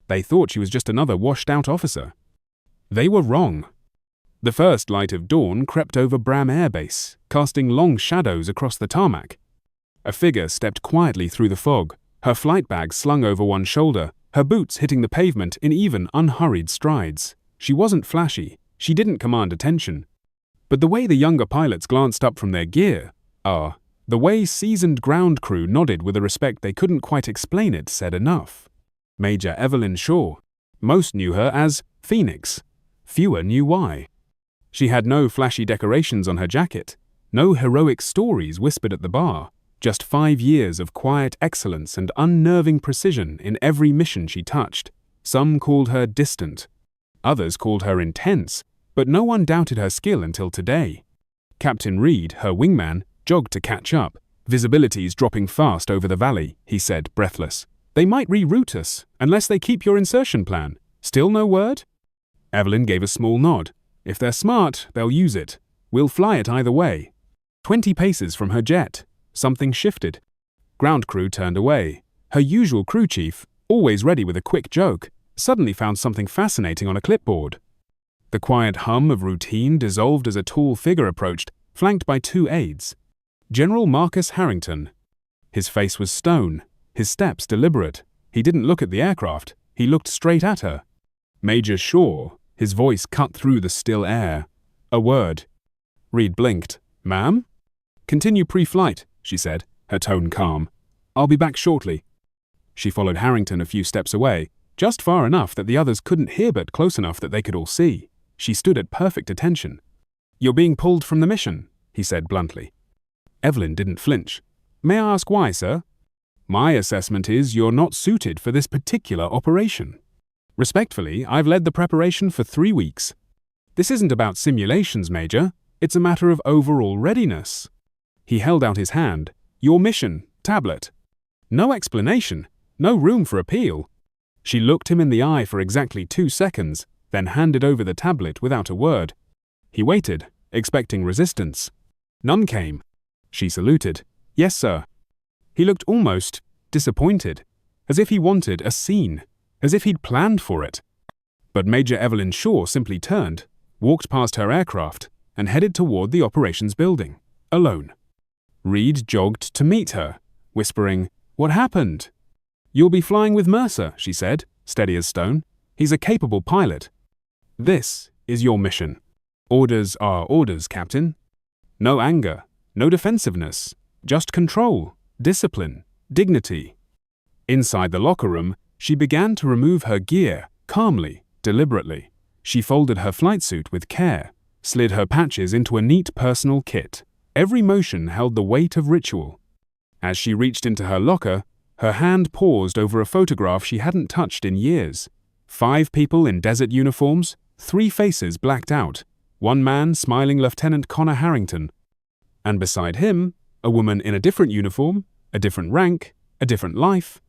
They thought she was just another washed-out officer. They were wrong. The first light of dawn crept over Bram Air Base, casting long shadows across the tarmac. A figure stepped quietly through the fog, her flight bag slung over one shoulder, her boots hitting the pavement in even, unhurried strides. She wasn't flashy, she didn't command attention. But the way the younger pilots glanced up from their gear, the way seasoned ground crew nodded with a respect they couldn't quite explain it, said enough. Major Evelyn Shaw. Most knew her as Phoenix. Fewer knew why. She had no flashy decorations on her jacket, no heroic stories whispered at the bar, just 5 years of quiet excellence and unnerving precision in every mission she touched. Some called her distant. Others called her intense, but no one doubted her skill until today. Captain Reed, her wingman, jogged to catch up. Visibility's dropping fast over the valley, he said, breathless. They might reroute us, unless they keep your insertion plan. Still no word? Evelyn gave a small nod. If they're smart, they'll use it. We'll fly it either way. 20 paces from her jet. Something shifted. Ground crew turned away. Her usual crew chief, always ready with a quick joke, suddenly found something fascinating on a clipboard. The quiet hum of routine dissolved as a tall figure approached, flanked by 2 aides. General Marcus Harrington. His face was stone, his steps deliberate. He didn't look at the aircraft, he looked straight at her. Major Shaw, his voice cut through the still air. A word. Reed blinked. Ma'am? Continue pre-flight, she said, her tone calm. I'll be back shortly. She followed Harrington a few steps away, just far enough that the others couldn't hear but close enough that they could all see. She stood at perfect attention. You're being pulled from the mission, he said bluntly. Evelyn didn't flinch. May I ask why, sir? My assessment is you're not suited for this particular operation. Respectfully, I've led the preparation for 3 weeks. This isn't about simulations, Major. It's a matter of overall readiness. He held out his hand. Your mission, tablet. No explanation, no room for appeal. She looked him in the eye for exactly 2 seconds, then handed over the tablet without a word. He waited, expecting resistance. None came. She saluted. Yes, sir. He looked almost disappointed, as if he wanted a scene, as if he'd planned for it. But Major Evelyn Shaw simply turned, walked past her aircraft, and headed toward the operations building, alone. Reed jogged to meet her, whispering, What happened? You'll be flying with Mercer, she said, steady as stone. He's a capable pilot. This is your mission. Orders are orders, Captain. No anger, no defensiveness, just control, discipline, dignity. Inside the locker room, she began to remove her gear, calmly, deliberately. She folded her flight suit with care, slid her patches into a neat personal kit. Every motion held the weight of ritual. As she reached into her locker, her hand paused over a photograph she hadn't touched in years. 5 people in desert uniforms, 3 faces blacked out. One man smiling Lieutenant Connor Harrington. And beside him, a woman in a different uniform, a different rank, a different life.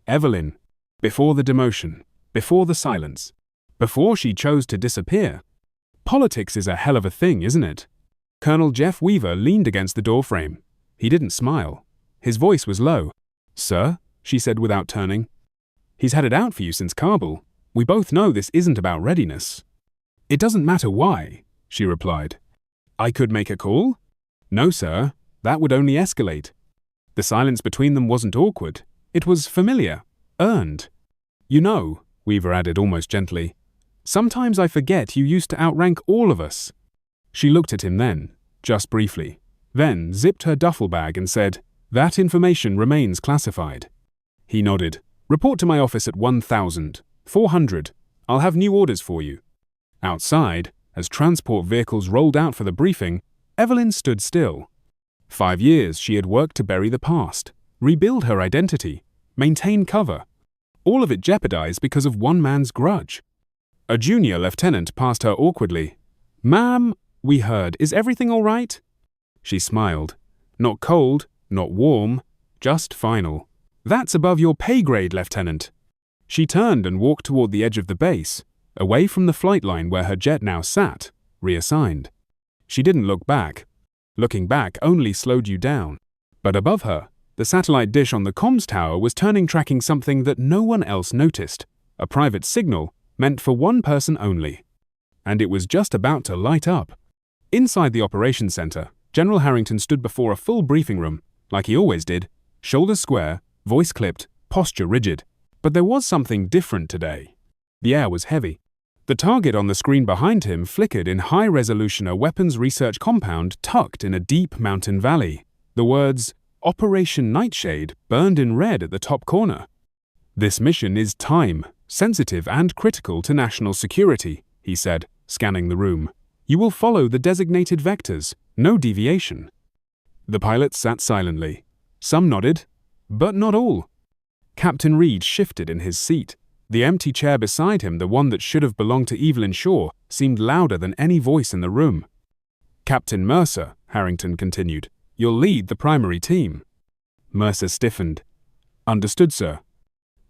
Evelyn. Before the demotion, before the silence, before she chose to disappear. Politics is a hell of a thing, isn't it? Colonel Jeff Weaver leaned against the doorframe. He didn't smile. His voice was low. Sir, she said without turning. He's had it out for you since Kabul. We both know this isn't about readiness. It doesn't matter why, she replied. I could make a call? No, sir. That would only escalate. The silence between them wasn't awkward. It was familiar, earned. You know, Weaver added almost gently, sometimes I forget you used to outrank all of us. She looked at him then, just briefly, then zipped her duffel bag and said, That information remains classified. He nodded. Report to my office at 1,400. I'll have new orders for you. Outside, as transport vehicles rolled out for the briefing, Evelyn stood still. 5 years she had worked to bury the past, rebuild her identity, maintain cover. All of it jeopardized because of one man's grudge. A junior lieutenant passed her awkwardly. Ma'am, we heard, is everything all right? She smiled. Not cold, not warm, just final. That's above your pay grade, Lieutenant. She turned and walked toward the edge of the base, away from the flight line where her jet now sat, reassigned. She didn't look back. Looking back only slowed you down. But above her, the satellite dish on the comms tower was turning tracking something that no one else noticed. a private signal meant for one person only. And it was just about to light up. Inside the operations center, General Harrington stood before a full briefing room, like he always did, shoulders square, voice clipped, posture rigid. But there was something different today. The air was heavy. The target on the screen behind him flickered in high-resolution a weapons research compound tucked in a deep mountain valley. The words, Operation Nightshade, burned in red at the top corner. This mission is time, sensitive and critical to national security, he said, scanning the room. You will follow the designated vectors, no deviation. The pilots sat silently. Some nodded, but not all. Captain Reed shifted in his seat. The empty chair beside him, the one that should have belonged to Evelyn Shaw, seemed louder than any voice in the room. Captain Mercer, Harrington continued, you'll lead the primary team. Mercer stiffened. Understood, sir.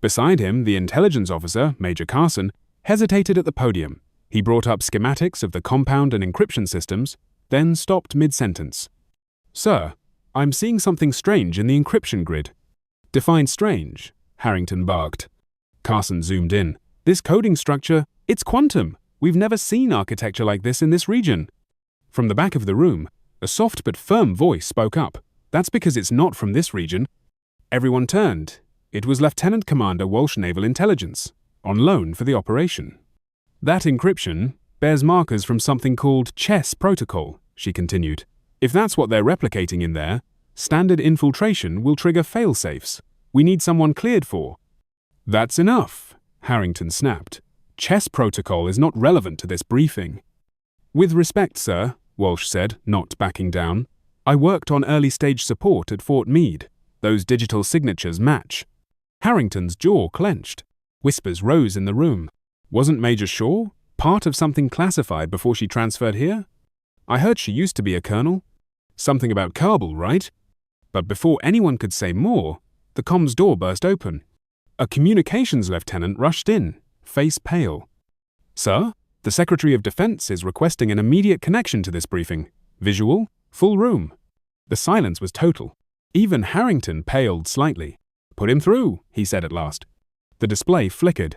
Beside him, the intelligence officer, Major Carson, hesitated at the podium. He brought up schematics of the compound and encryption systems, then stopped mid-sentence. Sir, I'm seeing something strange in the encryption grid. Define strange, Harrington barked. Carson zoomed in. This coding structure, it's quantum. We've never seen architecture like this in this region. From the back of the room, a soft but firm voice spoke up. That's because it's not from this region. Everyone turned. It was Lieutenant Commander Walsh Naval Intelligence, on loan for the operation. That encryption bears markers from something called chess protocol, she continued. If that's what they're replicating in there, standard infiltration will trigger fail-safes. We need someone cleared for. That's enough, Harrington snapped. Chess protocol is not relevant to this briefing. With respect, sir, Walsh said, not backing down. I worked on early-stage support at Fort Meade. Those digital signatures match. Harrington's jaw clenched. Whispers rose in the room. Wasn't Major Shaw part of something classified before she transferred here? I heard she used to be a colonel. Something about Kabul, right? But before anyone could say more, the comms door burst open. A communications lieutenant rushed in, face pale. Sir, the Secretary of Defense is requesting an immediate connection to this briefing. Visual, full room. The silence was total. Even Harrington paled slightly. Put him through, he said at last. The display flickered.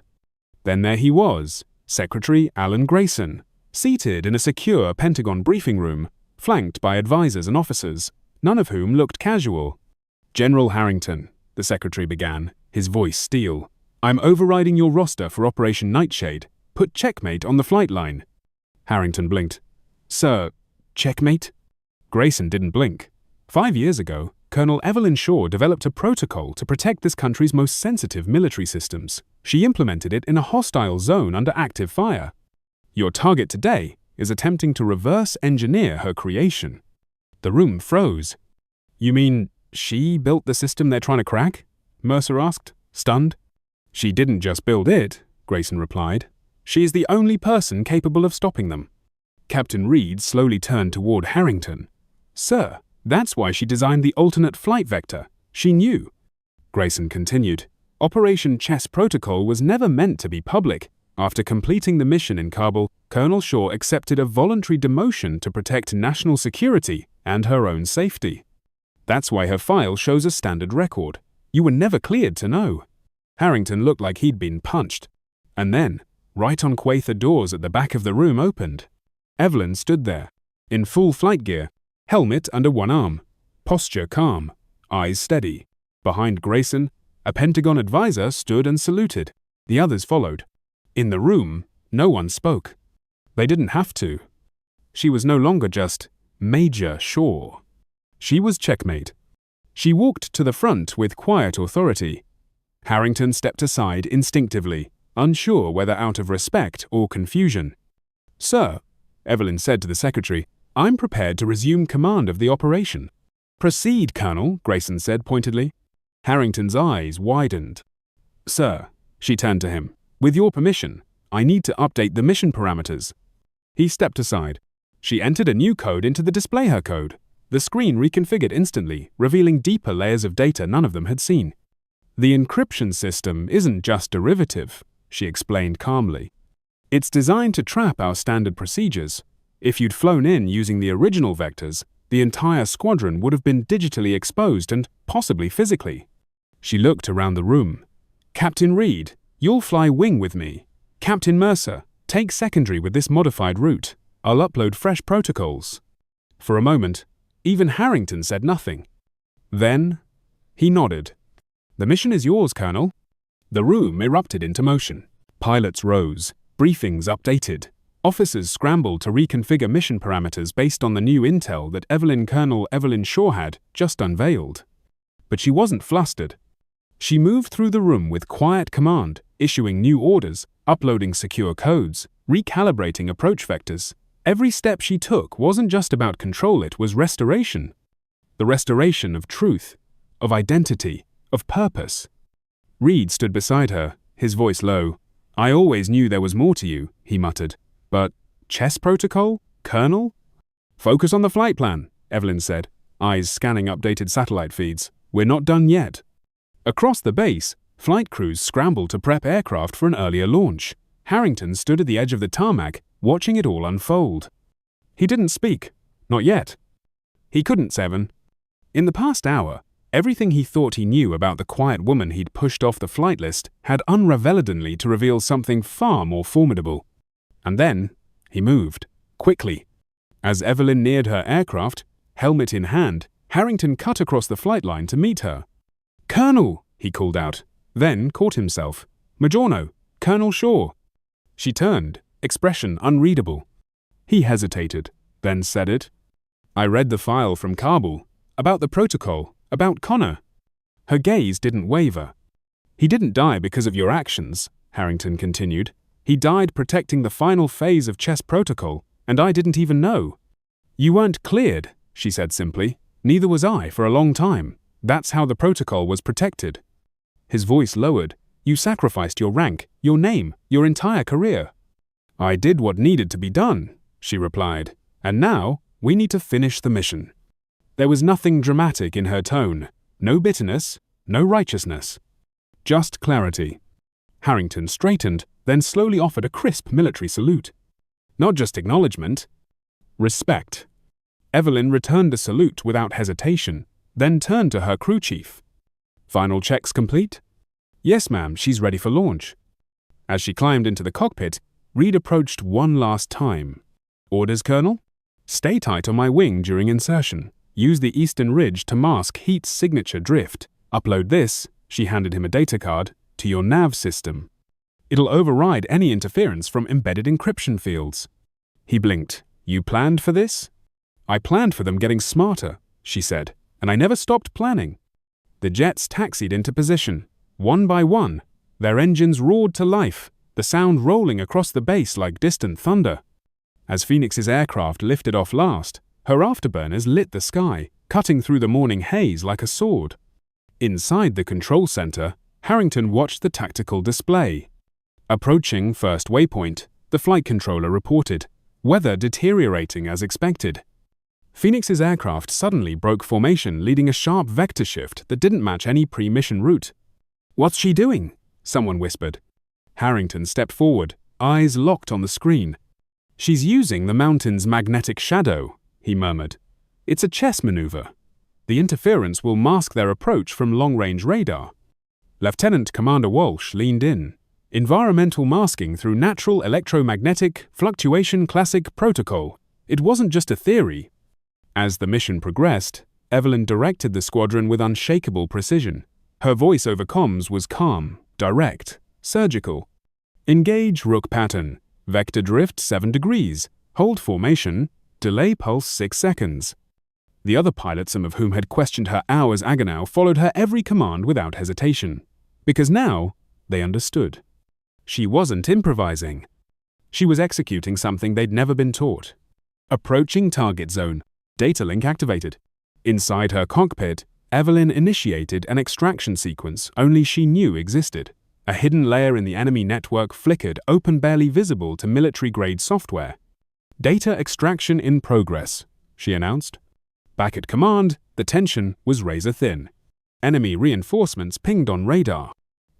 Then there he was, Secretary Alan Grayson, seated in a secure Pentagon briefing room, flanked by advisors and officers, none of whom looked casual. General Harrington, the secretary began, his voice steel. I'm overriding your roster for Operation Nightshade. Put Checkmate on the flight line. Harrington blinked. Sir, Checkmate? Grayson didn't blink. 5 years ago, Colonel Evelyn Shaw developed a protocol to protect this country's most sensitive military systems. She implemented it in a hostile zone under active fire. Your target today is attempting to reverse engineer her creation. The room froze. You mean she built the system they're trying to crack? Mercer asked, stunned. She didn't just build it, Grayson replied. She is the only person capable of stopping them. Captain Reed slowly turned toward Harrington. Sir, that's why she designed the alternate flight vector. She knew. Grayson continued. Operation Chess Protocol was never meant to be public. After completing the mission in Kabul, Colonel Shaw accepted a voluntary demotion to protect national security and her own safety. That's why her file shows a standard record. You were never cleared to know. Harrington looked like he'd been punched. And then, right on Quaithe, the doors at the back of the room opened. Evelyn stood there, in full flight gear, helmet under one arm, posture calm, eyes steady. Behind Grayson, a Pentagon advisor stood and saluted. The others followed. In the room, no one spoke. They didn't have to. She was no longer just Major Shaw. She was Checkmate. She walked to the front with quiet authority. Harrington stepped aside instinctively, unsure whether out of respect or confusion. Sir, Evelyn said to the secretary, I'm prepared to resume command of the operation. Proceed, Colonel, Grayson said pointedly. Harrington's eyes widened. Sir, she turned to him, with your permission, I need to update the mission parameters. He stepped aside. She entered a new code into the display her code. The screen reconfigured instantly, revealing deeper layers of data none of them had seen. The encryption system isn't just derivative, she explained calmly. It's designed to trap our standard procedures. If you'd flown in using the original vectors, the entire squadron would have been digitally exposed and possibly physically. She looked around the room. Captain Reed, You'll fly wing with me. Captain Mercer, take secondary with this modified route. I'll upload fresh protocols." For a moment, even Harrington said nothing. Then, he nodded. "The mission is yours, Colonel." The room erupted into motion. Pilots rose, briefings updated. Officers scrambled to reconfigure mission parameters based on the new intel that Colonel Evelyn Shaw had just unveiled. But she wasn't flustered. She moved through the room with quiet command, issuing new orders, uploading secure codes, recalibrating approach vectors. Every step she took wasn't just about control, it was restoration. The restoration of truth, of identity, of purpose. Reed stood beside her, his voice low. "I always knew there was more to you," he muttered. "But, chess protocol? Colonel?" "Focus on the flight plan," Evelyn said, eyes scanning updated satellite feeds. "We're not done yet." Across the base, flight crews scrambled to prep aircraft for an earlier launch. Harrington stood at the edge of the tarmac, watching it all unfold. He didn't speak. Not yet. He couldn't, Seven. In the past hour, everything he thought he knew about the quiet woman he'd pushed off the flight list had unreveledly to reveal something far more formidable. And then, he moved, quickly. As Evelyn neared her aircraft, helmet in hand, Harrington cut across the flight line to meet her. "Colonel!" he called out, then caught himself. "Majorno, Colonel Shaw." She turned, expression unreadable. He hesitated, then said it. "I read the file from Kabul, about the protocol, about Connor." Her gaze didn't waver. "He didn't die because of your actions," Harrington continued. "He died protecting the final phase of chess protocol, and I didn't even know." "You weren't cleared," she said simply. "Neither was I for a long time. That's how the protocol was protected." His voice lowered. "You sacrificed your rank, your name, your entire career." "I did what needed to be done," she replied. "And now, we need to finish the mission." There was nothing dramatic in her tone. No bitterness, no righteousness. Just clarity. Harrington straightened, then slowly offered a crisp military salute. Not just acknowledgement. Respect. Evelyn returned the salute without hesitation, then turned to her crew chief. "Final checks complete?" "Yes, ma'am, she's ready for launch." As she climbed into the cockpit, Reed approached one last time. "Orders, Colonel? Stay tight on my wing during insertion. Use the eastern ridge to mask heat's signature drift. Upload this," she handed him a data card, "to your nav system. It'll override any interference from embedded encryption fields." He blinked. "You planned for this?" "I planned for them getting smarter," she said, "and I never stopped planning." The jets taxied into position. One by one, their engines roared to life, the sound rolling across the base like distant thunder. As Phoenix's aircraft lifted off last, her afterburners lit the sky, cutting through the morning haze like a sword. Inside the control center, Harrington watched the tactical display. Approaching first waypoint, the flight controller reported, weather deteriorating as expected. Phoenix's aircraft suddenly broke formation, leading a sharp vector shift that didn't match any pre-mission route. "What's she doing?" someone whispered. Harrington stepped forward, eyes locked on the screen. "She's using the mountain's magnetic shadow," he murmured. "It's a chess maneuver. The interference will mask their approach from long-range radar." Lieutenant Commander Walsh leaned in. "Environmental masking through natural electromagnetic fluctuation classic protocol. It wasn't just a theory." As the mission progressed, Evelyn directed the squadron with unshakable precision. Her voice over comms was calm, direct, surgical. "Engage rook pattern. Vector drift 7 degrees. Hold formation. Delay pulse 6 seconds." The other pilots, some of whom had questioned her hours ago, followed her every command without hesitation. Because now, they understood. She wasn't improvising. She was executing something they'd never been taught. Approaching target zone. Data link activated. Inside her cockpit, Evelyn initiated an extraction sequence only she knew existed. A hidden layer in the enemy network flickered open, barely visible to military-grade software. "Data extraction in progress," she announced. Back at command, the tension was razor-thin. Enemy reinforcements pinged on radar.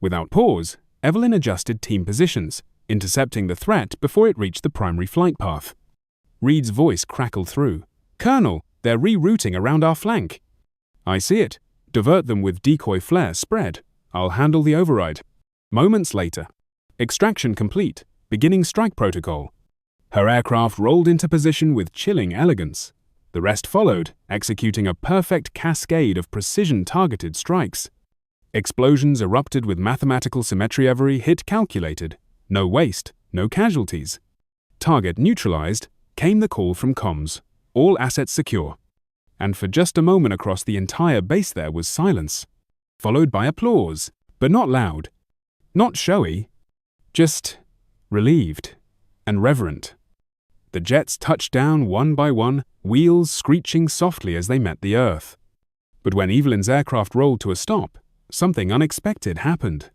Without pause, Evelyn adjusted team positions, intercepting the threat before it reached the primary flight path. Reed's voice crackled through. "Colonel, they're rerouting around our flank." "I see it. Divert them with decoy flare spread. I'll handle the override." Moments later, extraction complete, beginning strike protocol. Her aircraft rolled into position with chilling elegance. The rest followed, executing a perfect cascade of precision-targeted strikes. Explosions erupted with mathematical symmetry. Every hit calculated. No waste, no casualties. Target neutralized, came the call from comms. All assets secure. And for just a moment across the entire base there was silence, followed by applause, but not loud, not showy, just relieved and reverent. The jets touched down one by one, wheels screeching softly as they met the earth. But when Evelyn's aircraft rolled to a stop, something unexpected happened.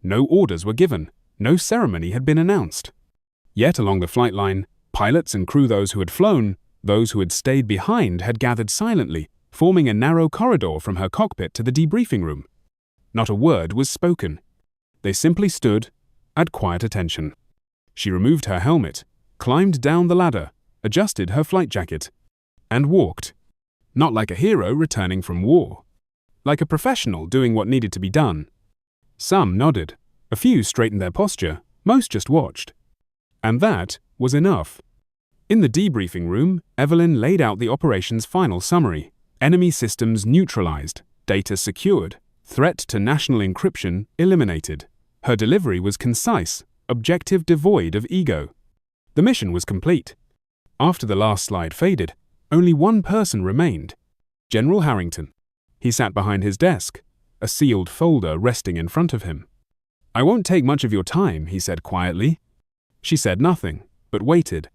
No orders were given, no ceremony had been announced. Yet along the flight line, pilots and crew, those who had flown, those who had stayed behind, had gathered silently, forming a narrow corridor from her cockpit to the debriefing room. Not a word was spoken. They simply stood at quiet attention. She removed her helmet, climbed down the ladder, adjusted her flight jacket, and walked. Not like a hero returning from war. Like a professional doing what needed to be done. Some nodded, a few straightened their posture, most just watched. And that was enough. In the debriefing room, Evelyn laid out the operation's final summary. Enemy systems neutralized, data secured, threat to national encryption eliminated. Her delivery was concise, objective, devoid of ego. The mission was complete. After the last slide faded, only one person remained. General Harrington. He sat behind his desk, a sealed folder resting in front of him. "I won't take much of your time," he said quietly. She said nothing, but waited.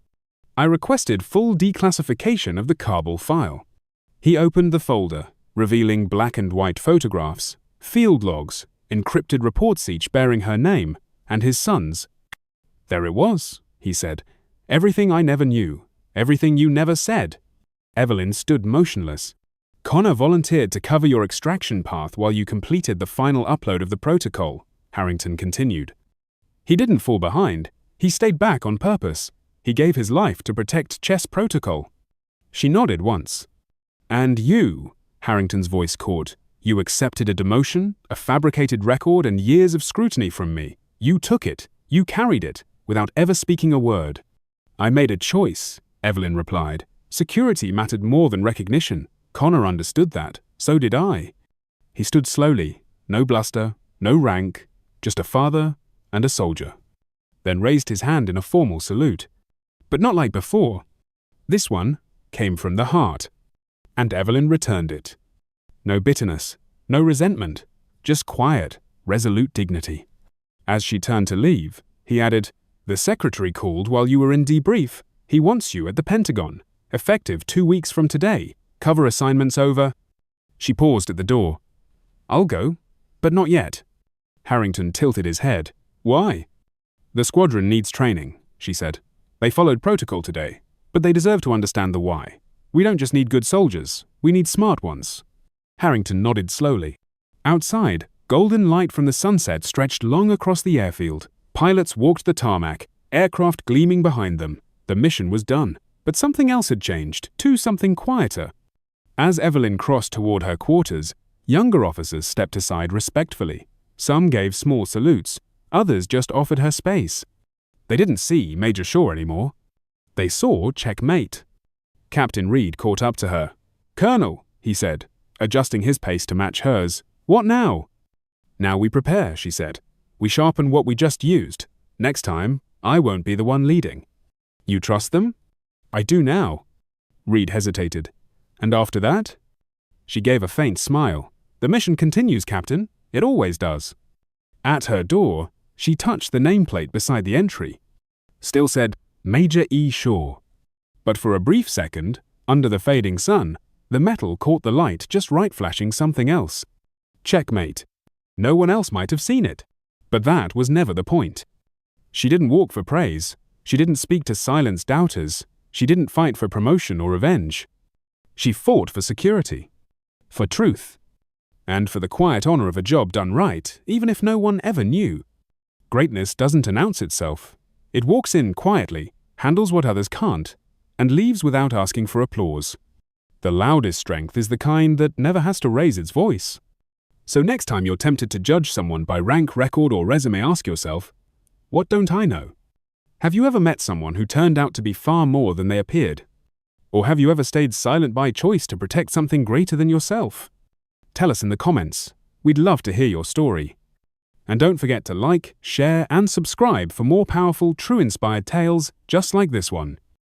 "I requested full declassification of the Kabul file." He opened the folder, revealing black and white photographs, field logs, encrypted reports, each bearing her name and his son's. "There it was," he said. "Everything I never knew, everything you never said." Evelyn stood motionless. "Connor volunteered to cover your extraction path while you completed the final upload of the protocol," Harrington continued. "He didn't fall behind. He stayed back on purpose. He gave his life to protect chess protocol." She nodded once. "And you," Harrington's voice caught, "you accepted a demotion, a fabricated record, and years of scrutiny from me. You took it, you carried it, without ever speaking a word." "I made a choice," Evelyn replied. "Security mattered more than recognition. Connor understood that, so did I." He stood slowly, no bluster, no rank, just a father and a soldier. Then raised his hand in a formal salute. But not like before. This one came from the heart. And Evelyn returned it. No bitterness, no resentment, just quiet, resolute dignity. As she turned to leave, he added, "The secretary called while you were in debrief. He wants you at the Pentagon, effective 2 weeks from today. Cover assignments over." She paused at the door. "I'll go, but not yet." Harrington tilted his head. "Why?" "The squadron needs training," she said. "They followed protocol today, but they deserve to understand the why. We don't just need good soldiers, we need smart ones." Harrington nodded slowly. Outside, golden light from the sunset stretched long across the airfield. Pilots walked the tarmac, aircraft gleaming behind them. The mission was done, but something else had changed, to something quieter. As Evelyn crossed toward her quarters, younger officers stepped aside respectfully. Some gave small salutes, others just offered her space. They didn't see Major Shaw anymore. They saw Checkmate. Captain Reed caught up to her. "Colonel," he said, adjusting his pace to match hers. "What now?" "Now we prepare," she said. "We sharpen what we just used. Next time, I won't be the one leading." "You trust them?" "I do now." Reed hesitated. "And after that?" She gave a faint smile. "The mission continues, Captain. It always does." At her door, she touched the nameplate beside the entry. Still said, Major E. Shaw. But for a brief second, under the fading sun, the metal caught the light just right, flashing something else. Checkmate. No one else might have seen it. But that was never the point. She didn't walk for praise. She didn't speak to silence doubters. She didn't fight for promotion or revenge. She fought for security. For truth. And for the quiet honor of a job done right, even if no one ever knew. Greatness doesn't announce itself. It walks in quietly, handles what others can't, and leaves without asking for applause. The loudest strength is the kind that never has to raise its voice. So next time you're tempted to judge someone by rank, record, or resume, ask yourself, what don't I know? Have you ever met someone who turned out to be far more than they appeared? Or have you ever stayed silent by choice to protect something greater than yourself? Tell us in the comments. We'd love to hear your story. And don't forget to like, share, and subscribe for more powerful, true inspired tales just like this one.